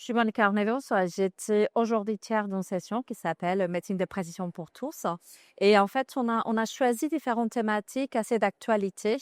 Je suis Monica Arnedos. J'étais aujourd'hui tiers d'une session qui s'appelle Médecine de précision pour tous. Et en fait, on a choisi différentes thématiques assez d'actualité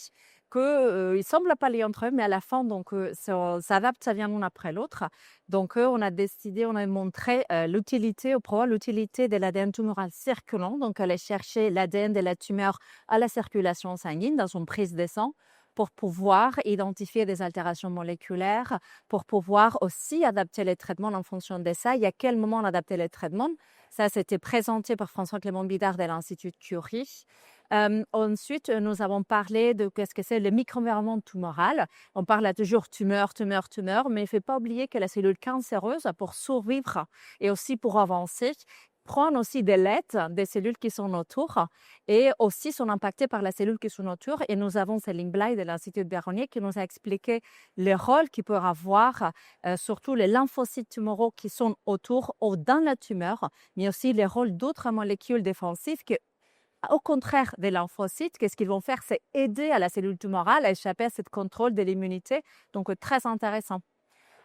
que, ils semblent pas liés entre eux, mais à la fin, donc, ça s'adapte, ça vient l'un après l'autre. Donc, on a montré l'utilité, au pouvoir, l'utilité de l'ADN tumoral circulant. Donc, aller chercher l'ADN de la tumeur à la circulation sanguine dans une prise de sang pour pouvoir identifier des altérations moléculaires, pour pouvoir aussi adapter les traitements en fonction de ça. Et à quel moment on adapter les traitements? Ça, c'était présenté par François-Clément Bidard de l'Institut Curie. Ensuite, nous avons parlé de qu'est-ce que c'est le microenvironnement tumoral. On parle là toujours tumeur, tumeur, tumeur, mais il ne faut pas oublier que la cellule cancéreuse, pour survivre et aussi pour avancer, prend aussi des lettres des cellules qui sont autour et aussi sont impactées par la cellule qui sont autour. Et nous avons Céline Blay de l'Institut de Berronier qui nous a expliqué le rôle qu'ils peuvent avoir, surtout les lymphocytes tumoraux qui sont autour ou dans la tumeur, mais aussi les rôles d'autres molécules défensives qui, au contraire des lymphocytes, qu'est-ce qu'ils vont faire? C'est aider à la cellule tumorale à échapper à ce contrôle de l'immunité. Donc, très intéressant.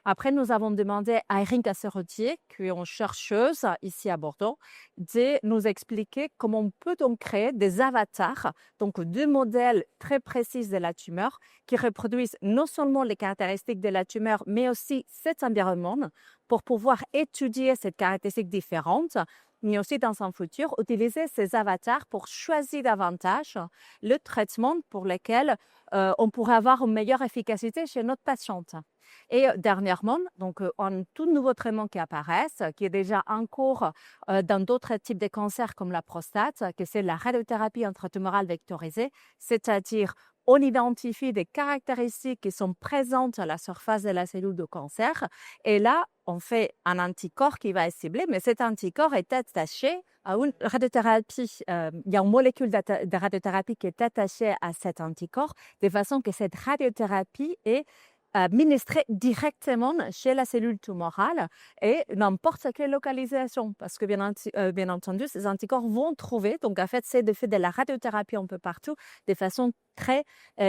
Après, nous avons demandé à Erin Casseretier, qui est une chercheuse ici à Bordeaux, de nous expliquer comment on peut donc créer des avatars, donc deux modèles très précis de la tumeur, qui reproduisent non seulement les caractéristiques de la tumeur, mais aussi cet environnement, pour pouvoir étudier ces caractéristiques différentes, mais aussi dans un futur, utiliser ces avatars pour choisir davantage le traitement pour lequel on pourrait avoir une meilleure efficacité chez notre patiente. Et dernièrement, donc, un tout nouveau traitement qui apparaît, qui est déjà en cours dans d'autres types de cancers comme la prostate, que c'est la radiothérapie intratumorale vectorisée, c'est-à-dire on identifie des caractéristiques qui sont présentes à la surface de la cellule de cancer et là, on fait un anticorps qui va être ciblé, mais cet anticorps est attaché à une radiothérapie. Il y a une molécule de radiothérapie qui est attachée à cet anticorps de façon que cette radiothérapie est administré directement chez la cellule tumorale et n'importe quelle localisation, parce que bien entendu, ces anticorps vont trouver, donc en fait, c'est de fait de la radiothérapie un peu partout, de façon très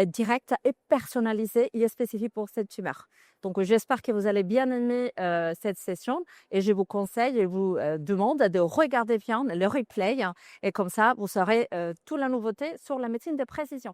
directe et personnalisée et spécifique pour cette tumeur. Donc, j'espère que vous allez bien aimer cette session et je vous conseille et vous demande de regarder bien le replay et comme ça, vous saurez toute la nouveauté sur la médecine de précision.